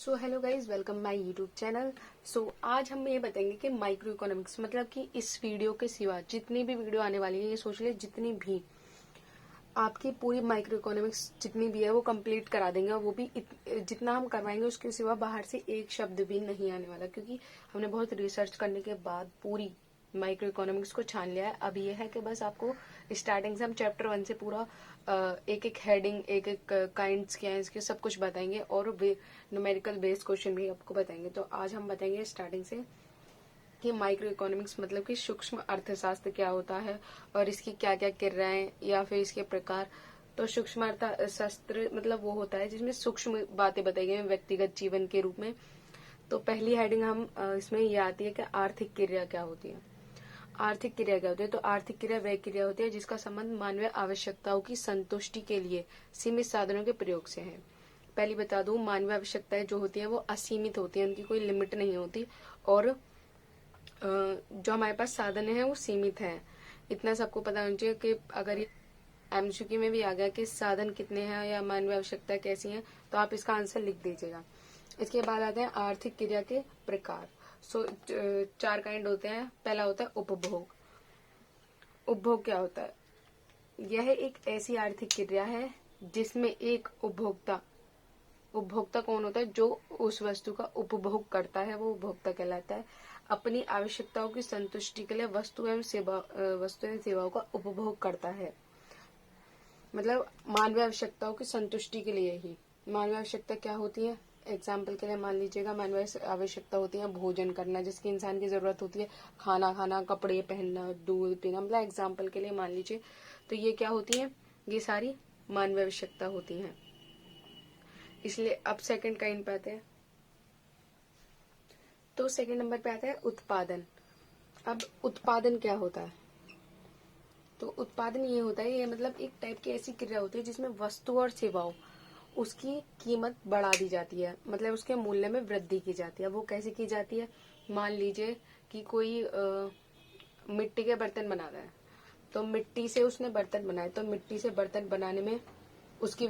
So hello guys, welcome my YouTube channel. आज हम ये बताएंगे कि माइक्रो इकोनॉमिक्स मतलब कि इस वीडियो के सिवा जितनी भी वीडियो आने वाली है, ये सोच ले जितनी भी आपकी पूरी माइक्रो इकोनॉमिक्स जितनी भी है वो कंप्लीट करा देंगे। और वो भी जितना हम करवाएंगे उसके सिवा बाहर से एक शब्द भी नहीं आने वाला, क्योंकि हमने बहुत रिसर्च करने के बाद पूरी माइक्रो इकोनॉमिक्स को छान लिया है। अब ये है कि बस आपको स्टार्टिंग से हम चैप्टर 1 से पूरा एक एक हेडिंग, एक एक काइंड्स क्या है इसके सब कुछ बताएंगे और न्यूमेरिकल बेस्ड क्वेश्चन भी आपको बताएंगे। तो आज हम बताएंगे स्टार्टिंग से कि माइक्रो इकोनॉमिक्स मतलब कि सूक्ष्म अर्थशास्त्र क्या होता है और इसकी क्या क्या क्रियाएं या फिर इसके प्रकार। तो सूक्ष्म अर्थशास्त्र मतलब वो होता है जिसमें सूक्ष्म बातें बताई गई व्यक्तिगत जीवन के रूप में। तो पहली हेडिंग हम इसमें ये आती है कि आर्थिक क्रिया क्या होती है। आर्थिक क्रिया क्या होती है? तो आर्थिक क्रिया वह क्रिया होती है जिसका संबंध मानवीय आवश्यकताओं की संतुष्टि के लिए सीमित साधनों के प्रयोग से है। पहली बता दूं, मानवीय आवश्यकताएं जो होती है वो असीमित होती है, उनकी कोई लिमिट नहीं होती। और जो हमारे पास साधन है वो सीमित है। इतना सबको पता होना चाहिए कि अगर ये एमसीक्यू में भी आ गया कि साधन कितने हैं या मानवीय आवश्यकता कैसी हैं, तो आप इसका आंसर लिख दीजिएगा। इसके बाद आते हैं आर्थिक क्रिया के प्रकार। चार काइंड होते हैं। पहला होता है उपभोग। उपभोग क्या होता है? यह एक ऐसी आर्थिक क्रिया है जिसमें एक उपभोक्ता, उपभोक्ता कौन होता है? जो उस वस्तु का उपभोग करता है वो उपभोक्ता कहलाता है। अपनी आवश्यकताओं की संतुष्टि के लिए वस्तु एवं सेवाओं का उपभोग करता है। मतलब मानवीय आवश्यकताओं की संतुष्टि के लिए ही। मानवीय आवश्यकता क्या होती है? एग्जाम्पल के लिए मान लीजिएगा, मानवीय आवश्यकता होती है भोजन करना, जिसकी इंसान की जरूरत होती है, खाना खाना, कपड़े पहनना, दूध पीना, मतलब एग्जाम्पल के लिए मान लीजिए। तो ये क्या होती है? ये सारी मानवीय आवश्यकता होती हैं। इसलिए अब सेकंड काइंड पे आते हैं। तो सेकंड नंबर पे आता है उत्पादन। अब उत्पादन क्या होता है? तो उत्पादन ये होता है, ये मतलब एक टाइप की ऐसी क्रिया होती है जिसमें वस्तु और सेवाओं उसकी कीमत बढ़ा दी जाती है, मतलब उसके मूल्य में वृद्धि की जाती है। वो कैसे की जाती है? मान लीजिए कि कोई मिट्टी के बर्तन बना रहा है, तो मिट्टी से उसने बर्तन बनाए, तो मिट्टी से बर्तन बनाने में उसकी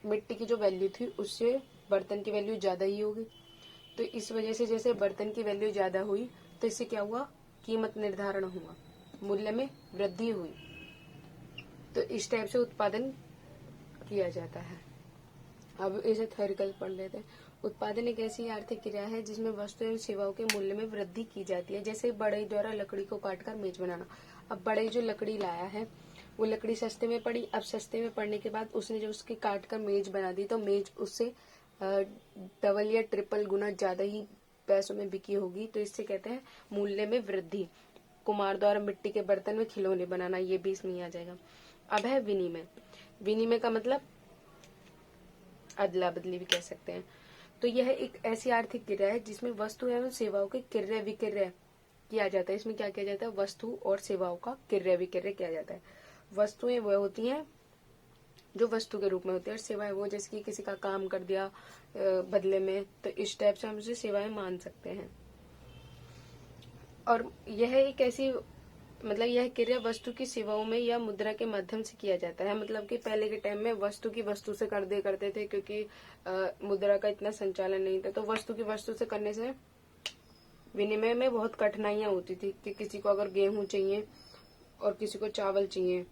मिट्टी की जो वैल्यू थी उससे बर्तन की वैल्यू ज्यादा ही होगी। तो इस वजह से जैसे बर्तन की वैल्यू ज्यादा हुई तो इससे क्या हुआ? कीमत निर्धारण हुआ, मूल्य में वृद्धि हुई। तो इस टाइप से उत्पादन किया जाता है। अब इसे थ्योरिकल पढ़ लेते हैं। उत्पादन एक ऐसी आर्थिक क्रिया है जिसमें वस्तु एवं सेवाओं के मूल्य में वृद्धि की जाती है। जैसे बढ़ई द्वारा लकड़ी को काटकर मेज बनाना। अब बढ़ई जो लकड़ी लाया है वो लकड़ी सस्ते में पड़ी। अब सस्ते में पड़ने के बाद उसने जो उसकी काट कर मेज बना दी, तो मेज उससे डबल या ट्रिपल गुना ज्यादा ही पैसों में बिकी होगी। तो इससे कहते हैं मूल्य में वृद्धि। कुम्हार द्वारा मिट्टी के बर्तन में खिलौने बनाना, ये भी इसमें आ जाएगा। अब है विनिमय। विनिमय का मतलब अदला बदली भी कह सकते हैं। तो यह एक ऐसी आर्थिक क्रिया है जिसमें वस्तु एवं सेवाओं के क्रय विक्रय किया जाता है। इसमें क्या किया जाता है? वस्तु और सेवाओं का क्रय विक्रय किया जाता है। वस्तुएं वह होती हैं जो वस्तु के रूप में होती है, और सेवाएं वो जैसे कि किसी का काम कर दिया बदले में, तो इस टाइप से हम उसे सेवाएं मान सकते हैं। और यह एक ऐसी मतलब यह क्रिया वस्तु की सेवाओं में या मुद्रा के माध्यम से किया जाता है। मतलब कि पहले के टाइम में वस्तु की वस्तु से करते थे, क्योंकि मुद्रा का इतना संचालन नहीं था। तो वस्तु की वस्तु से करने से विनिमय में बहुत कठिनाइयां होती थी कि किसी को अगर गेहूं चाहिए और किसी को चावल चाहिए,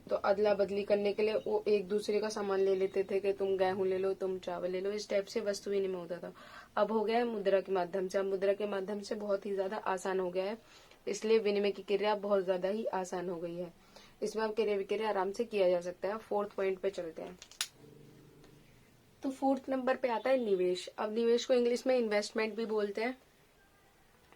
तो अदला बदली करने के लिए वो एक दूसरे का सामान ले लेते थे कि तुम गेहूं ले लो, तुम चावल ले लो। इस टाइप से वस्तु विनिमय होता था। अब हो गया है मुद्रा के माध्यम से। अब मुद्रा के माध्यम से बहुत ही ज्यादा आसान हो गया है, इसलिए विनिमय की क्रिया बहुत ज्यादा ही आसान हो गई है। इसमें अब क्रिया विक्रिया आराम से किया जा सकता है। फोर्थ पॉइंट पे चलते हैं। तो फोर्थ नंबर पे आता है निवेश। अब निवेश को इंग्लिश में इन्वेस्टमेंट भी बोलते हैं।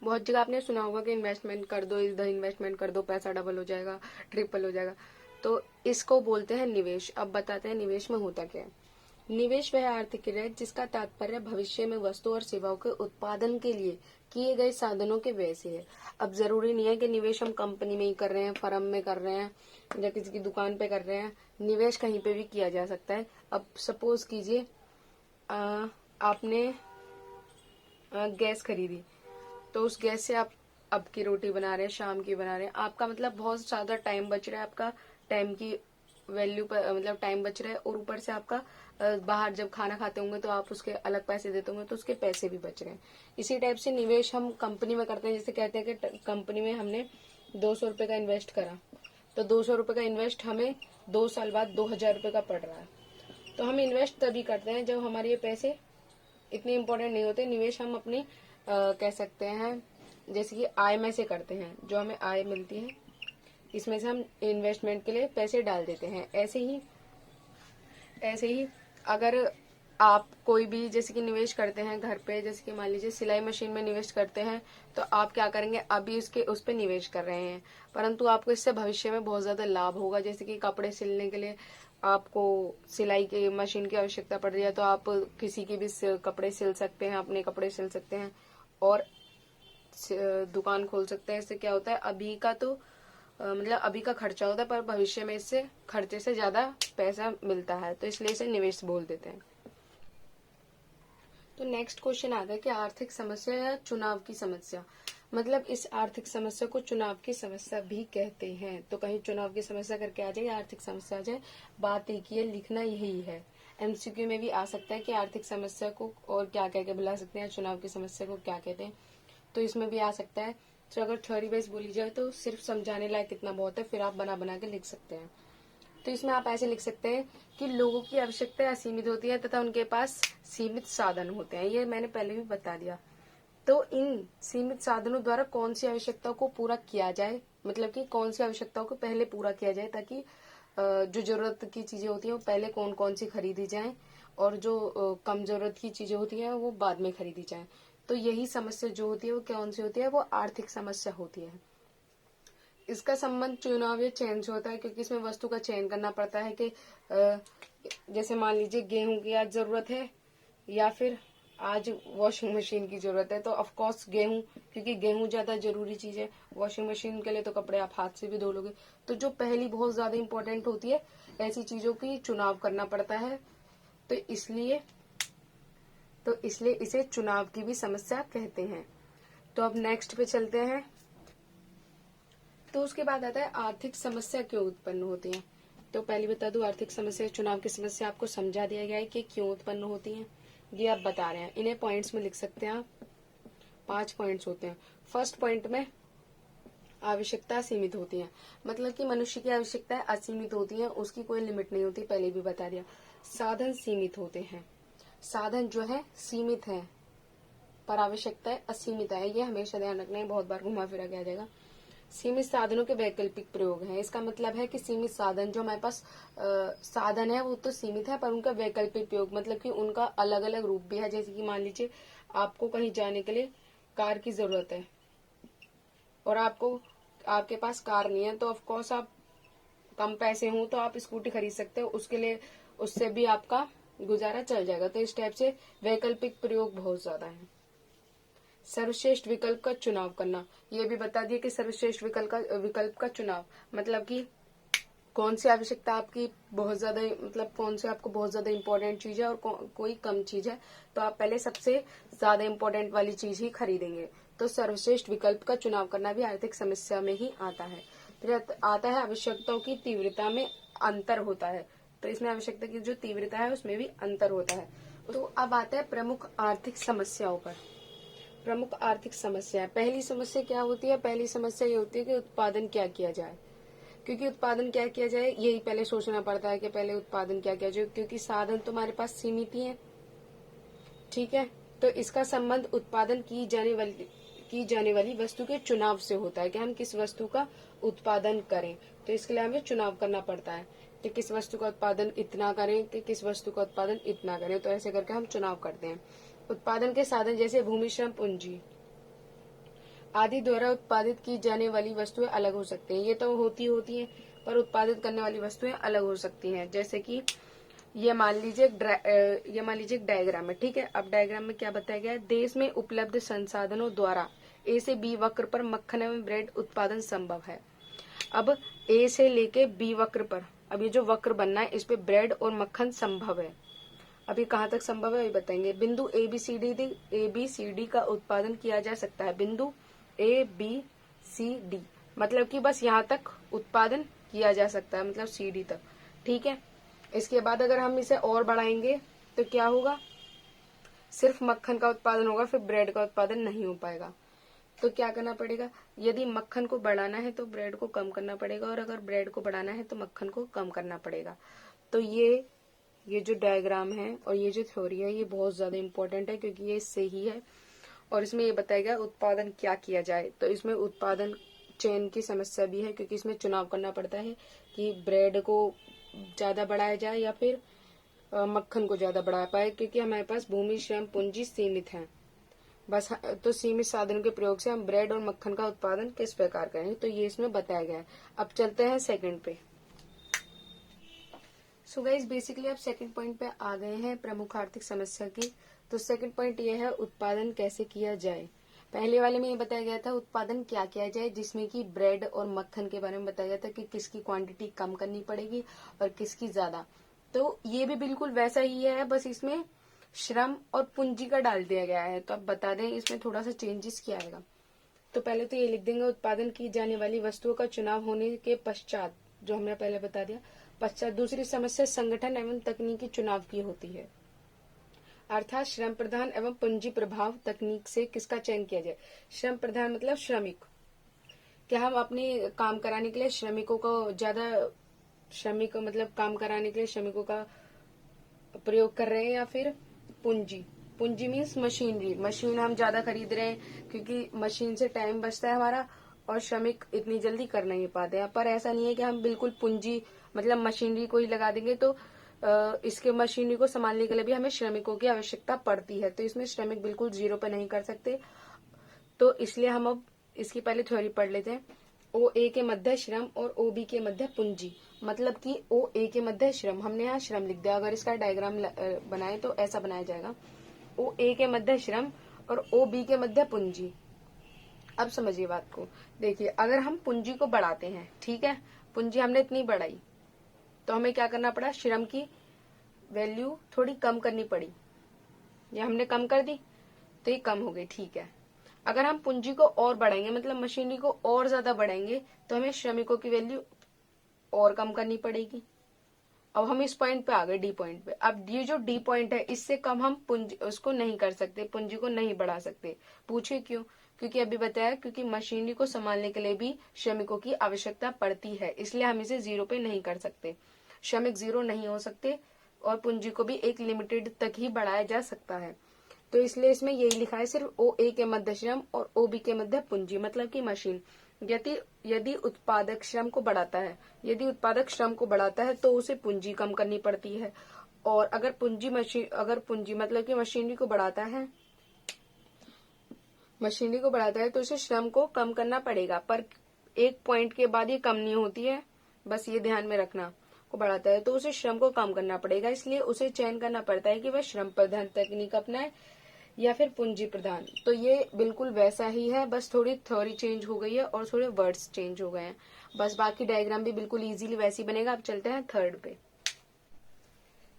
बहुत जगह आपने सुना होगा कि इन्वेस्टमेंट कर दो, इधर इन्वेस्टमेंट कर दो, पैसा डबल हो जाएगा, ट्रिपल हो जाएगा। तो इसको बोलते हैं निवेश। अब बताते हैं निवेश में होता क्या है। निवेश वह आर्थिक क्रिया है जिसका तात्पर्य भविष्य में वस्तु और सेवाओं के उत्पादन के लिए किए गए साधनों के व्यय से है। अब जरूरी नहीं है कि निवेश हम कंपनी में ही कर रहे हैं, फर्म में कर रहे हैं या किसी की दुकान पे कर रहे हैं। निवेश कहीं पे भी किया जा सकता है। अब सपोज कीजिए आपने गैस खरीदी, तो उस गैस से आप अब की रोटी बना रहे हैं, शाम की बना रहे हैं। आपका मतलब बहुत ज्यादा टाइम बच रहा है, आपका टाइम की वैल्यू पर मतलब टाइम बच रहा है, और ऊपर से आपका बाहर जब खाना खाते होंगे तो आप उसके अलग पैसे देते होंगे तो उसके पैसे भी बच रहे हैं। इसी टाइप से निवेश हम कंपनी में करते हैं। जैसे कहते हैं कि कंपनी में हमने 200 रुपये का इन्वेस्ट करा, तो 200 रुपये का इन्वेस्ट हमें 2 साल बाद 2000 रुपये का पड़ रहा है। तो हम इन्वेस्ट तभी करते हैं जब हमारे ये पैसे इतने इम्पोर्टेंट नहीं होते। निवेश हम अपनी कह सकते हैं जैसे कि आय में से करते हैं, जो हमें आय मिलती है इसमें से हम इन्वेस्टमेंट के लिए पैसे डाल देते हैं। ऐसे ही अगर आप कोई भी जैसे कि निवेश करते हैं घर पे, जैसे कि मान लीजिए सिलाई मशीन में निवेश करते हैं, तो आप क्या करेंगे, अभी उस पे निवेश कर रहे हैं, परंतु आपको इससे भविष्य में बहुत ज्यादा लाभ होगा। जैसे कि कपड़े सिलने के लिए आपको सिलाई की मशीन की आवश्यकता पड़ रही है, तो आप किसी की भी कपड़े सिल सकते हैं, अपने कपड़े सिल सकते हैं और दुकान खोल सकते हैं। इससे क्या होता है, अभी का तो मतलब अभी का खर्चा होता है, पर भविष्य में इससे खर्चे से ज्यादा पैसा मिलता है, तो इसलिए इसे निवेश बोल देते हैं। तो नेक्स्ट क्वेश्चन आता है कि आर्थिक समस्या या चुनाव की समस्या, मतलब इस आर्थिक समस्या को चुनाव की समस्या भी कहते हैं। तो कहीं चुनाव की समस्या करके आ जाए या आर्थिक समस्या आ जाए, बात एक ही है, लिखना यही है। एमसीक्यू में भी आ सकता है कि आर्थिक समस्या को और क्या कह के बुला सकते हैं, चुनाव की समस्या को क्या कहते हैं, तो इसमें भी आ सकता है। तो अगर थ्योरी बेस बोली जाए तो सिर्फ समझाने लायक कितना बहुत है, फिर आप बना बना के लिख सकते हैं। तो इसमें आप ऐसे लिख सकते हैं कि लोगों की आवश्यकता असीमित होती है तथा उनके पास सीमित साधन होते हैं। ये मैंने पहले भी बता दिया। तो इन सीमित साधनों द्वारा कौन सी आवश्यकताओं को पूरा किया जाए, मतलब कि कौन सी आवश्यकताओं को पहले पूरा किया जाए, ताकि जो जरूरत की चीजें होती हैं वो पहले कौन कौन सी खरीदी जाएं, और जो कम जरूरत की चीजें होती हैं वो बाद में खरीदी जाएं। तो यही समस्या जो होती है वो कौन सी होती है, वो आर्थिक समस्या होती है। इसका संबंध चुनाव या चयन से होता है, क्योंकि इसमें वस्तु का चयन करना पड़ता है कि जैसे मान लीजिए गेहूं की आज जरूरत है या फिर आज वॉशिंग मशीन की जरूरत है, तो ऑफ कोर्स गेहूं, क्योंकि गेहूं ज्यादा जरूरी चीज है। वॉशिंग मशीन के लिए तो कपड़े आप हाथ से भी धो लोगे। तो जो पहली बहुत ज्यादा इंपॉर्टेंट होती है, ऐसी चीजों की चुनाव करना पड़ता है। तो इसलिए इसे चुनाव की भी समस्या कहते हैं। तो अब नेक्स्ट पे चलते हैं। तो उसके बाद आता है आर्थिक समस्या क्यों उत्पन्न होती है। तो पहले बता दूं, आर्थिक समस्या चुनाव की समस्या आपको समझा दिया गया है कि क्यों उत्पन्न होती है, ये आप बता रहे हैं। इन्हें पॉइंट्स में लिख सकते हैं आप, 5 पॉइंट्स होते हैं। फर्स्ट पॉइंट में आवश्यकता सीमित होती है, मतलब कि मनुष्य की आवश्यकताएं असीमित होती हैं, उसकी कोई लिमिट नहीं होती, पहले भी बता दिया। साधन सीमित होते हैं, साधन जो है सीमित है पर आवश्यकताएं असीमित है, ये हमेशा ध्यान रखना है, बहुत बार घुमा फिरा के आ जाएगा। सीमित साधनों के वैकल्पिक प्रयोग हैं, इसका मतलब है कि सीमित साधन जो हमारे पास साधन है वो तो सीमित है, पर उनका वैकल्पिक प्रयोग मतलब कि उनका अलग अलग रूप भी है। जैसे कि मान लीजिए आपको कहीं जाने के लिए कार की जरूरत है और आपके पास कार नहीं है, तो ऑफ कोर्स आप कम पैसे हों तो आप स्कूटी खरीद सकते हो, उसके लिए उससे भी आपका गुजारा चल जाएगा। तो इस टाइप से वैकल्पिक प्रयोग बहुत ज्यादा है। सर्वश्रेष्ठ विकल्प का चुनाव करना, ये भी बता दिया कि सर्वश्रेष्ठ विकल्प का चुनाव मतलब कि कौन सी आवश्यकता आपकी बहुत ज्यादा, मतलब कौन सी आपको बहुत ज्यादा इंपॉर्टेंट चीज है और कोई कम चीज है, तो आप पहले सबसे ज्यादा इंपॉर्टेंट वाली चीज ही खरीदेंगे। तो सर्वश्रेष्ठ विकल्प का चुनाव करना भी आर्थिक समस्या में ही आता है। फिर आता है आवश्यकताओं की तीव्रता में अंतर होता है, तो इसमें आवश्यकता की जो तीव्रता है उसमें भी अंतर होता है। तो अब आता है प्रमुख आर्थिक समस्याओं पर। प्रमुख आर्थिक समस्या, पहली समस्या क्या होती है, पहली समस्या ये होती है कि उत्पादन क्या किया जाए। क्योंकि उत्पादन क्या किया जाए यही पहले सोचना पड़ता है कि पहले उत्पादन क्या किया जाए, क्योंकि साधन तुम्हारे पास सीमित ही है। ठीक है, तो इसका संबंध उत्पादन की जाने वाली वस्तु के चुनाव से होता है कि हम किस वस्तु का उत्पादन करें। तो इसके लिए हमें चुनाव करना पड़ता है कि किस वस्तु का उत्पादन इतना करें कि किस वस्तु का उत्पादन इतना करें। तो ऐसे करके हम चुनाव करते हैं। उत्पादन के साधन जैसे भूमि, श्रम, पूंजी आदि द्वारा उत्पादित की जाने वाली वस्तुएं अलग हो सकती हैं। ये तो होती हैं, पर उत्पादित करने वाली वस्तुएं अलग हो सकती हैं। जैसे कि ये मान लीजिए एक डायग्राम है। ठीक है, अब डायग्राम में क्या बताया गया है, देश में उपलब्ध संसाधनों द्वारा ए से बी वक्र पर मक्खन एवं ब्रेड उत्पादन संभव है। अब ए से लेके बी वक्र पर, अब ये जो वक्र बनना है इस पे ब्रेड और मक्खन संभव है। अभी कहाँ तक संभव है ये बताएंगे। बिंदु ए बी सी डी का उत्पादन किया जा सकता है। बिंदु ए बी सी डी मतलब कि बस यहाँ तक उत्पादन किया जा सकता है, मतलब सी डी तक। ठीक है। इसके बाद अगर हम इसे और बढ़ाएंगे तो क्या होगा, सिर्फ मक्खन का उत्पादन होगा, फिर ब्रेड का उत्पादन नहीं हो पाएगा। तो क्या करना पड़ेगा, यदि मक्खन को बढ़ाना है तो ब्रेड को कम करना पड़ेगा, और अगर ब्रेड को बढ़ाना है तो मक्खन को कम करना पड़ेगा। तो ये जो डायग्राम है और ये जो थ्योरी है ये बहुत ज्यादा इंपॉर्टेंट है, क्योंकि ये सही है और इसमें ये बताया गया उत्पादन क्या किया जाए। तो इसमें उत्पादन चयन की समस्या भी है, क्योंकि इसमें चुनाव करना पड़ता है कि ब्रेड को ज्यादा बढ़ाया जाए या फिर मक्खन को ज्यादा बढ़ा पाए, क्योंकि हमारे पास भूमि, श्रम, पूंजी सीमित है बस। तो सीमित साधनों के प्रयोग से हम ब्रेड और मक्खन का उत्पादन किस प्रकार करें, तो ये इसमें बताया गया है। अब चलते हैं सेकंड पे। सो गाइस बेसिकली अब सेकंड पॉइंट पे आ गए हैं, प्रमुख आर्थिक समस्या की। तो सेकंड पॉइंट ये है उत्पादन कैसे किया जाए। पहले वाले में ये बताया गया था उत्पादन क्या किया जाए, जिसमें कि ब्रेड और मक्खन के बारे में बताया गया था कि किसकी क्वांटिटी कम करनी पड़ेगी और किसकी ज्यादा। तो ये भी बिल्कुल वैसा ही है, बस इसमें श्रम और पूंजी का डाल दिया गया है। तो अब बता दें इसमें थोड़ा सा चेंजेस किया आएगा। तो पहले तो ये लिख देंगे उत्पादन की जाने वाली वस्तुओं का चुनाव होने के पश्चात, जो हमने पहले बता दिया पश्चात। दूसरी समस्या संगठन एवं तकनीकी चुनाव की होती है, अर्थात श्रम प्रधान एवं पूंजी प्रभाव तकनीक से किसका चयन किया जाए। श्रम प्रधान मतलब श्रमिक, क्या हम अपने काम कराने के लिए श्रमिकों को ज्यादा, श्रमिक मतलब काम कराने के लिए श्रमिकों का प्रयोग कर रहे हैं, या फिर पूंजी। पूंजी मीन्स मशीनरी, मशीन हम ज्यादा खरीद रहे हैं क्योंकि मशीन से टाइम बचता है हमारा और श्रमिक इतनी जल्दी कर नहीं पाते हैं। पर ऐसा नहीं है कि हम बिल्कुल पूंजी मतलब मशीनरी को ही लगा देंगे, तो इसके मशीनरी को संभालने के लिए भी हमें श्रमिकों की आवश्यकता पड़ती है। तो इसमें श्रमिक बिल्कुल जीरो पे नहीं कर सकते। तो इसलिए हम अब इसकी पहले थ्योरी पढ़ लेते हैं। ओ ए के मध्य श्रम और ओ बी के मध्य पूंजी, मतलब कि ओ ए के मध्य श्रम, हमने यहाँ श्रम लिख दिया। अगर इसका डायग्राम बनाए तो ऐसा बनाया जाएगा, ओ ए के मध्य श्रम और ओ बी के मध्य पूंजी। अब समझिए बात को, देखिए अगर हम पूंजी को बढ़ाते हैं, ठीक है, पूंजी हमने इतनी बढ़ाई तो हमें क्या करना पड़ा, श्रम की वैल्यू थोड़ी कम करनी पड़ी। ये हमने कम कर दी तो ये कम हो गई, ठीक है। अगर हम पूंजी को और बढ़ाएंगे मतलब मशीनरी को और ज्यादा बढ़ाएंगे तो हमें श्रमिकों की वैल्यू और कम करनी पड़ेगी। अब हम इस पॉइंट पे आ गए, डी पॉइंट पे। अब ये जो डी पॉइंट है इससे कम हम पूंजी उसको नहीं कर सकते, पूंजी को नहीं बढ़ा सकते। पूछे क्यों, क्योंकि अभी बताया क्योंकि मशीनरी को संभालने के लिए भी श्रमिकों की आवश्यकता पड़ती है, इसलिए हम इसे जीरो पे नहीं कर सकते। श्रमिक जीरो नहीं हो सकते और पूंजी को भी एक लिमिटेड तक ही बढ़ाया जा सकता है। तो इसलिए इसमें यही लिखा है सिर्फ ओ ए के मध्य श्रम और ओ बी के मध्य पूंजी, मतलब कि मशीन। यदि उत्पादक श्रम को बढ़ाता है, यदि उत्पादक श्रम को बढ़ाता है तो उसे पूंजी कम करनी पड़ती है। और अगर पूंजी मतलब कि मशीनरी को बढ़ाता है, तो उसे श्रम को कम करना पड़ेगा। पर एक पॉइंट के बाद ये कम नहीं होती है, बस ये ध्यान में रखना। को बढ़ाता है तो उसे श्रम को कम करना पड़ेगा, इसलिए उसे चयन करना पड़ता है कि वह श्रम प्रधान तकनीक अपनाए या फिर पूंजी प्रधान। तो ये बिल्कुल वैसा ही है, बस थोड़ी थ्योरी चेंज हो गई है और थोड़े वर्ड्स चेंज हो गए हैं बस। बाकी डायग्राम भी बिल्कुल इजीली वैसे ही बनेगा। अब चलते हैं थर्ड पे।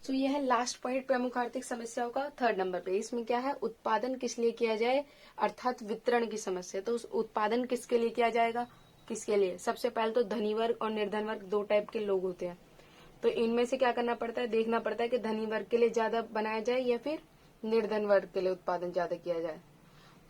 तो यह है लास्ट पॉइंट प्रमुख आर्थिक समस्याओं का, थर्ड नंबर पे। इसमें क्या है, उत्पादन किस लिए किया जाए, अर्थात वितरण की समस्या। तो उस उत्पादन किसके लिए किया जाएगा, किसके लिए। सबसे पहले तो धनी वर्ग और निर्धन वर्ग दो टाइप के लोग होते हैं। तो इनमें से क्या करना पड़ता है, देखना पड़ता है कि धनी वर्ग के लिए ज्यादा बनाया जाए या फिर निर्धन वर्ग के लिए उत्पादन ज्यादा किया जाए।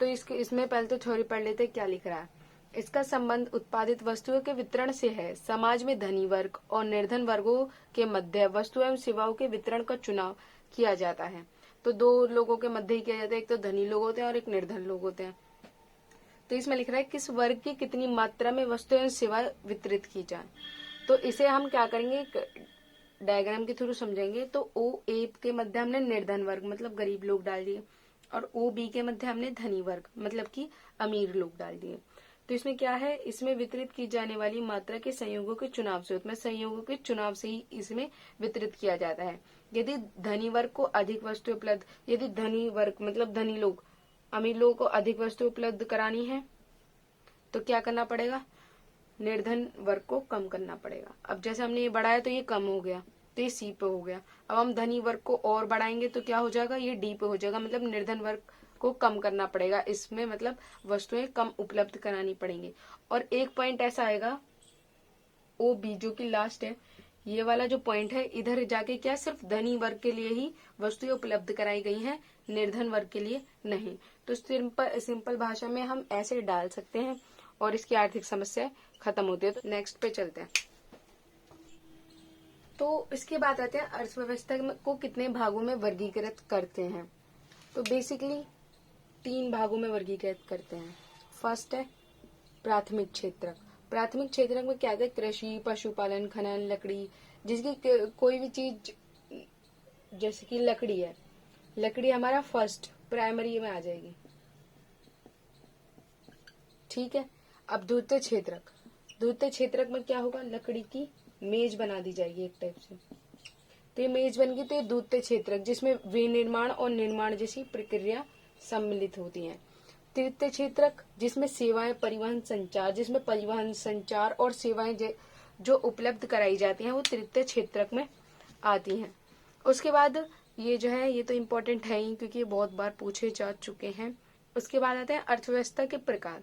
तो इसमें पहले तो थ्योरी पढ़ लेते क्या लिख रहा है। इसका संबंध उत्पादित वस्तुओं के वितरण से है। समाज में धनी वर्ग और निर्धन वर्गों के मध्य वस्तु एवं सेवाओं के वितरण का चुनाव किया जाता है। तो दो लोगों के मध्य ही किया जाता है, एक तो धनी लोग होते हैं और एक निर्धन लोग होते हैं। तो इसमें लिख रहा है किस वर्ग की कितनी मात्रा में वस्तु एवं सेवा वितरित की जाए। तो इसे हम क्या करेंगे, डायग्राम के थ्रू समझेंगे। तो ओ ए के मध्य हमने निर्धन वर्ग मतलब गरीब लोग डाल दिए, और ओ बी के मध्य हमने धनी वर्ग मतलब कि अमीर लोग डाल दिए। तो इसमें क्या है, इसमें वितरित की जाने वाली मात्रा के संयोगों के चुनाव से, उसमें संयोगों के चुनाव से ही इसमें वितरित किया जाता है। यदि धनी वर्ग को अधिक वस्तु उपलब्ध, यदि धनी वर्ग मतलब धनी लोग अमीर लोगों को अधिक वस्तु उपलब्ध करानी है तो क्या करना पड़ेगा, निर्धन वर्ग को कम करना पड़ेगा। अब जैसे हमने ये बढ़ाया तो ये कम हो गया, तो ये सी पे हो गया। अब हम धनी वर्ग को और बढ़ाएंगे तो क्या हो जाएगा, ये डी पे हो जाएगा, मतलब निर्धन वर्ग को कम करना पड़ेगा। इसमें मतलब वस्तुएं कम उपलब्ध करानी पड़ेंगी। और एक पॉइंट ऐसा आएगा ओ बी जो कि लास्ट है, ये वाला जो पॉइंट है इधर जाके क्या सिर्फ धनी वर्ग के लिए ही वस्तुएं उपलब्ध कराई गई हैं, निर्धन वर्ग के लिए नहीं। तो सिंपल भाषा में हम ऐसे डाल सकते हैं और इसकी आर्थिक समस्या खत्म होती है। तो नेक्स्ट पे चलते हैं। तो इसके बाद आते हैं अर्थव्यवस्था को कितने भागों में वर्गीकृत करते हैं। तो बेसिकली 3 भागों में वर्गीकृत करते हैं। फर्स्ट है प्राथमिक क्षेत्रक। प्राथमिक क्षेत्रक में क्या है? कृषि, पशुपालन, खनन, लकड़ी, जिसकी कोई भी चीज, जैसे कि लकड़ी है, लकड़ी हमारा फर्स्ट प्राइमरी में आ जाएगी, ठीक है। अब द्वितीय क्षेत्रक, द्वितीय क्षेत्रक में क्या होगा? लकड़ी की मेज बना दी जाएगी एक टाइप से। तो ये मेज बन गई, तो ये द्वितीय क्षेत्रक जिसमें विनिर्माण और निर्माण जैसी प्रक्रिया सम्मिलित होती हैं। तृतीय क्षेत्रक जिसमें सेवाएं, परिवहन, संचार, जिसमें परिवहन, संचार और सेवाएं जो उपलब्ध कराई जाती हैं वो तृतीय क्षेत्रक में आती हैं। उसके बाद ये जो है ये तो इम्पोर्टेंट है ही, क्योंकि ये बहुत बार पूछे जा चुके हैं। उसके बाद आते हैं अर्थव्यवस्था के प्रकार।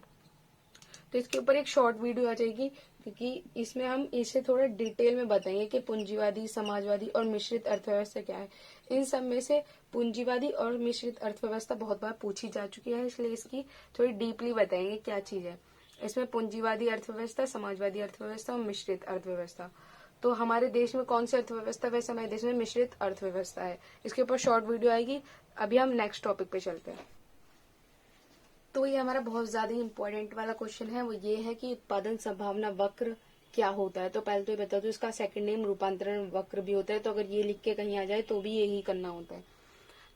तो इसके ऊपर एक शॉर्ट वीडियो आ जाएगी, क्योंकि इसमें हम इसे थोड़ा डिटेल में बताएंगे कि पूंजीवादी, समाजवादी और मिश्रित अर्थव्यवस्था क्या है। इन सब में से पूंजीवादी और मिश्रित अर्थव्यवस्था बहुत बार पूछी जा चुकी है, इसलिए इसकी थोड़ी डीपली बताएंगे क्या चीज है। इसमें पूंजीवादी अर्थव्यवस्था, समाजवादी अर्थव्यवस्था और मिश्रित अर्थव्यवस्था। तो हमारे देश में कौन सी अर्थव्यवस्था? वैसे हमारे देश में मिश्रित अर्थव्यवस्था है। इसके ऊपर शॉर्ट वीडियो आएगी। अभी हम नेक्स्ट टॉपिक पे चलते हैं। तो ये हमारा बहुत ज्यादा इंपॉर्टेंट वाला क्वेश्चन है, वो ये है कि उत्पादन संभावना वक्र क्या होता है। तो पहले तो ये बता दो, इसका सेकंड नेम रूपांतरण वक्र भी होता है। तो अगर ये लिख के कहीं आ जाए तो भी यही करना होता है।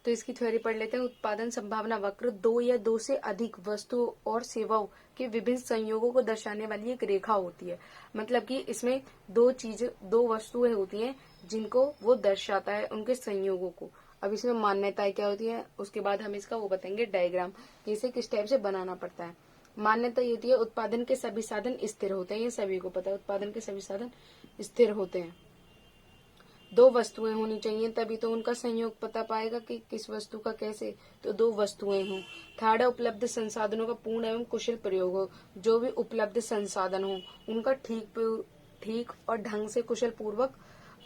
तो इसकी थ्योरी पढ़ लेते हैं। उत्पादन संभावना वक्र 2 या 2 से अधिक वस्तुओं और सेवाओं के विभिन्न संयोगों को दर्शाने वाली एक रेखा होती है। मतलब कि इसमें 2 वस्तुएं होती हैं जिनको वो दर्शाता है, उनके संयोगों को। अब इसमें मान्यताएं क्या होती है, उसके बाद हम इसका वो बताएंगे डायग्राम, इसे किस टाइप से बनाना पड़ता है। मान्यता ये होती है उत्पादन के सभी साधन स्थिर होते हैं। ये सभी को पता है, उत्पादन के सभी साधन स्थिर होते हैं। 2 वस्तुएं होनी चाहिए, तभी तो उनका संयोग पता पाएगा कि किस वस्तु का कैसे। तो 2 वस्तुएं हों। थर्ड है उपलब्ध संसाधनों का पूर्ण एवं कुशल प्रयोग हो। जो भी उपलब्ध संसाधन हो उनका ठीक और ढंग से कुशल पूर्वक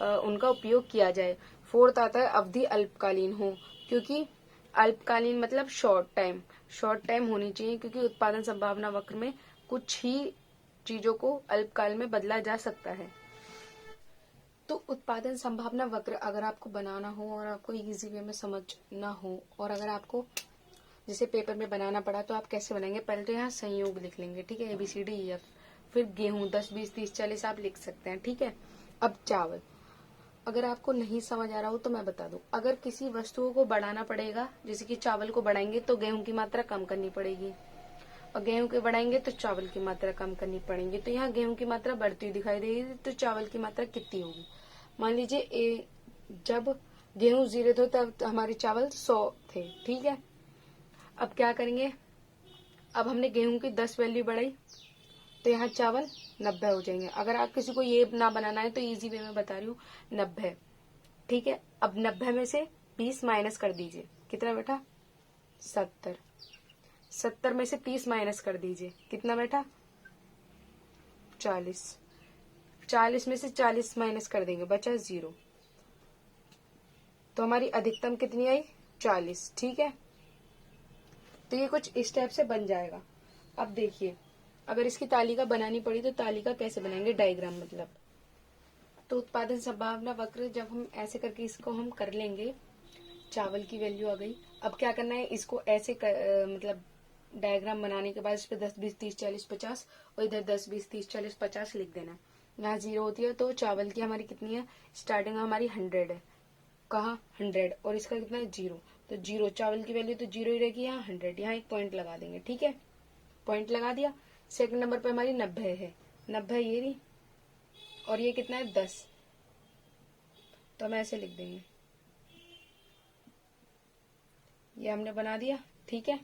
उनका उपयोग किया जाए। फोर्थ आता है अवधि अल्पकालीन हो, क्योंकि अल्पकालीन मतलब शॉर्ट टाइम होनी चाहिए, क्योंकि उत्पादन संभावना वक्र में कुछ ही चीजों को अल्पकाल में बदला जा सकता है। तो उत्पादन संभावना वक्र अगर आपको बनाना हो और आपको इजी वे में समझना हो, और अगर आपको जैसे पेपर में बनाना पड़ा तो आप कैसे बनाएंगे? पहले तो यहाँ संयोग लिख लेंगे, ठीक है, ABCDEF। फिर गेहूं 10, 20, 30, 40 आप लिख सकते हैं, ठीक है। अब चावल, अगर आपको नहीं समझ आ रहा हो तो मैं बता दूं, अगर किसी वस्तुओं को बढ़ाना पड़ेगा, जैसे कि चावल को बढ़ाएंगे तो गेहूं की मात्रा कम करनी पड़ेगी, और गेहूं के बढ़ाएंगे तो चावल की मात्रा कम करनी पड़ेगी। तो यहाँ गेहूं की मात्रा बढ़ती हुई दिखाई देगी, तो चावल की मात्रा कितनी होगी? मान लीजिए जब गेहूं 0 थे तब हमारे चावल 100 थे, ठीक है। अब क्या करेंगे? अब हमने गेहूं की 10 वैल्यू बढ़ाई, तो यहाँ चावल 90 हो जाएंगे। अगर आप किसी को ये ना बनाना है तो इजी वे में बता रही हूँ, 90, ठीक है। अब 90 में से 20 माइनस कर दीजिए, कितना बेटा? 70। 70 में से 30 माइनस कर दीजिए, कितना बेटा? 40। 40 में से 40 माइनस कर देंगे, बचा 0। तो हमारी अधिकतम कितनी आई? 40, ठीक है। तो ये कुछ इस टाइप से बन जाएगा। अब देखिए, अगर इसकी तालिका बनानी पड़ी तो तालिका कैसे बनाएंगे? डायग्राम मतलब। तो उत्पादन संभावना वक्र जब हम ऐसे करके इसको हम कर लेंगे, चावल की वैल्यू आ गई। अब क्या करना है? इसको ऐसे मतलब डायग्राम बनाने के बाद इस पे 10, 20, 30, 40, 50 और इधर 10, 20, 30, 40, 50 लिख देना। यहाँ 0 होती है तो चावल की हमारी कितनी है? स्टार्टिंग हमारी 100 है। कहाँ? 100, और इसका कितना है? 0। तो 0, चावल की वैल्यू तो 0 ही रहेगी। यहाँ 100, यहाँ एक पॉइंट लगा देंगे, ठीक है। पॉइंट लगा दिया। सेकंड नंबर पे हमारी 90 है, 90 ये रही, और ये कितना है? 10। तो हम ऐसे लिख देंगे, ये हमने बना दिया, ठीक है।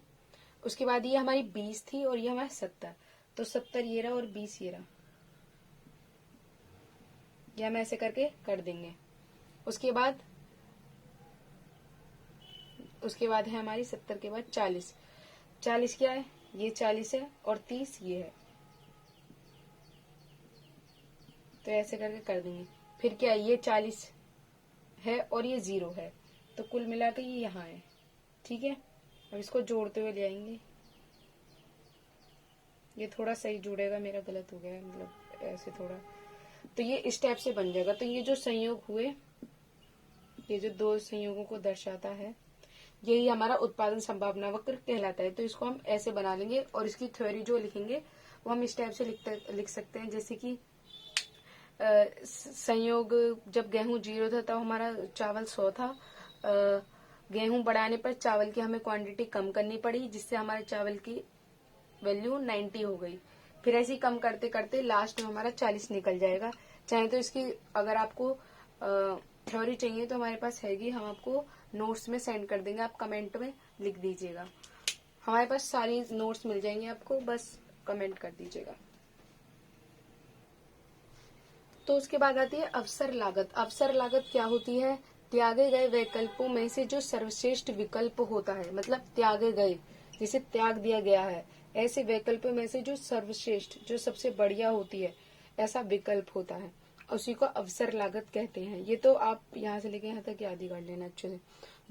उसके बाद ये हमारी 20 थी और ये हमारा 70, तो 70 ये रहा और 20 ये रहा, ये हम ऐसे करके कर देंगे। उसके बाद है हमारी 70 के बाद 40। 40 क्या है? ये 40 है और 30 ये है, तो ऐसे करके कर देंगे। फिर क्या ये 40 है और ये 0 है, तो कुल मिला के ये यहाँ है। ठीक है, अब इसको जोड़ते हुए ले आएंगे। ये थोड़ा सही जुड़ेगा, मेरा गलत हो गया है, मतलब ऐसे थोड़ा, तो ये इस टाइप से बन जाएगा। तो ये जो संयोग हुए, ये जो दो संयोगों को दर्शाता है, यही हमारा उत्पादन संभावना वक्र कहलाता है। तो इसको हम ऐसे बना लेंगे और इसकी थ्योरी जो लिखेंगे वो हम इस टाइप से लिख सकते हैं, जैसे कि संयोग जब गेहूं 0 था तब हमारा चावल 100 था। गेहूं बढ़ाने पर चावल की हमें क्वांटिटी कम करनी पड़ी, जिससे हमारे चावल की वैल्यू 90 हो गई। फिर ऐसे ही कम करते करते लास्ट में हमारा 40 निकल जाएगा। चाहे तो इसकी अगर आपको थ्योरी चाहिए तो हमारे पास हैगी, हम आपको नोट्स में सेंड कर देंगे, आप कमेंट में लिख दीजिएगा। हमारे पास सारी नोट्स मिल जाएंगे आपको, बस कमेंट कर दीजिएगा। तो उसके बाद आती है अवसर लागत। अवसर लागत क्या होती है? त्यागे गए विकल्पों में से जो सर्वश्रेष्ठ विकल्प होता है, मतलब त्यागे गए, जिसे त्याग दिया गया है, ऐसे विकल्पों में से जो सर्वश्रेष्ठ, जो सबसे बढ़िया होती है, ऐसा विकल्प होता है, उसी को अवसर लागत कहते हैं। ये तो आप यहाँ से लेके यहाँ तक याद ही कर लेना अच्छे से।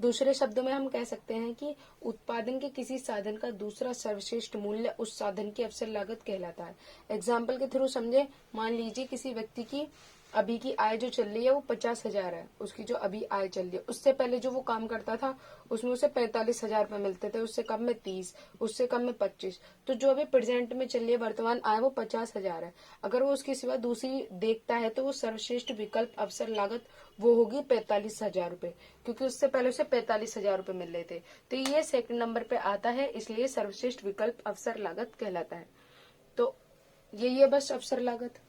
दूसरे शब्दों में हम कह सकते हैं कि उत्पादन के किसी साधन का दूसरा सर्वश्रेष्ठ मूल्य उस साधन की अवसर लागत कहलाता है। एग्जाम्पल के थ्रू समझे, मान लीजिए किसी व्यक्ति की अभी की आय जो चल रही है वो 50,000 है, उसकी जो अभी आय चल रही है, उससे पहले जो वो काम करता था उसमें उसे 45,000 रुपए मिलते थे, उससे कम में 30, उससे कम में 25। तो जो अभी प्रेजेंट में चल रही है वर्तमान आय वो 50,000 है। अगर वो उसके सिवा दूसरी देखता है तो वो सर्वश्रेष्ठ विकल्प अवसर लागत वो होगी 45,000 रुपए, क्योंकि उससे पहले उसे 45,000 रुपए मिल रहे थे। तो ये सेकंड नंबर पे आता है, इसलिए सर्वश्रेष्ठ विकल्प अवसर लागत कहलाता है। तो यही है बस अवसर लागत।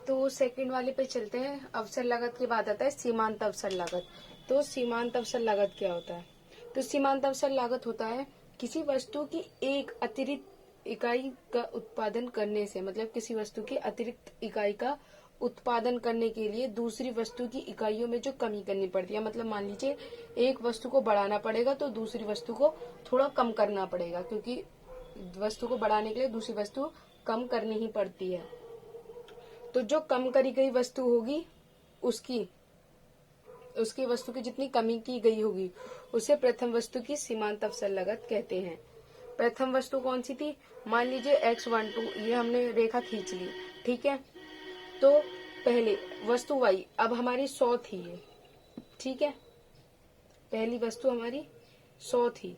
तो सेकंड वाले पे चलते हैं। अवसर लागत के बाद आता है सीमांत अवसर लागत। तो सीमांत अवसर लागत क्या होता है? तो सीमांत अवसर लागत होता है किसी वस्तु की एक अतिरिक्त इकाई का उत्पादन करने से, मतलब किसी वस्तु की अतिरिक्त इकाई का उत्पादन करने के लिए दूसरी वस्तु की इकाइयों में जो कमी करनी पड़ती है। मतलब मान लीजिए एक वस्तु को बढ़ाना पड़ेगा तो दूसरी वस्तु को थोड़ा कम करना पड़ेगा, क्योंकि वस्तु को बढ़ाने के लिए दूसरी वस्तु कम करनी ही पड़ती है। तो जो कम करी गई वस्तु होगी उसकी वस्तु की जितनी कमी की गई होगी उसे प्रथम वस्तु की सीमांत अवसर लागत कहते हैं। प्रथम वस्तु कौन सी थी? मान लीजिए X12, ये हमने रेखा खींच ली, ठीक है। तो पहले वस्तु Y अब हमारी 100 थी ये, ठीक है, पहली वस्तु हमारी 100 थी।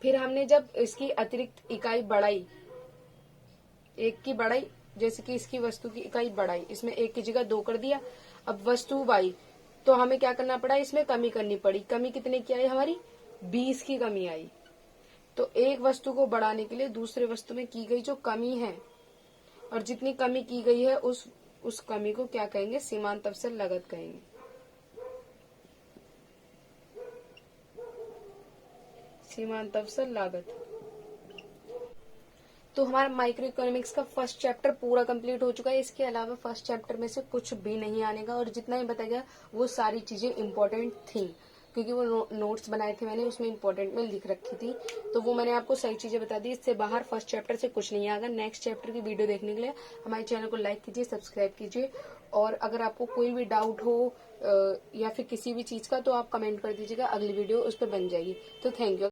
फिर हमने जब इसकी अतिरिक्त इकाई बढ़ाई, एक की बढ़ाई, जैसे कि इसकी वस्तु की इकाई बढ़ाई, इसमें एक की जगह 2 कर दिया। अब वस्तु Y, तो हमें क्या करना पड़ा? इसमें कमी करनी पड़ी। कमी कितने की आई? हमारी 20 की कमी आई। तो एक वस्तु को बढ़ाने के लिए दूसरे वस्तु में की गई जो कमी है, और जितनी कमी की गई है उस कमी को क्या कहेंगे? सीमांत अवसर लागत कहेंगे। सीमांत अवसर लागत। तो हमारा माइक्रो इकोनॉमिक्स का फर्स्ट चैप्टर पूरा कंप्लीट हो चुका है। इसके अलावा फर्स्ट चैप्टर में से कुछ भी नहीं आने का, और जितना ही बताया गया वो सारी चीजें इंपॉर्टेंट थी, क्योंकि वो नोट्स बनाए थे मैंने, उसमें इंपॉर्टेंट में लिख रखी थी, तो वो मैंने आपको सही चीजें बता दी। इससे बाहर फर्स्ट चैप्टर से कुछ नहीं आएगा। नेक्स्ट चैप्टर की वीडियो देखने के लिए हमारे चैनल को लाइक कीजिए, सब्सक्राइब कीजिए, और अगर आपको कोई भी डाउट हो या फिर किसी भी चीज का, तो आप कमेंट कर दीजिएगा, अगली वीडियो उस पर बन जाएगी। तो थैंक यू।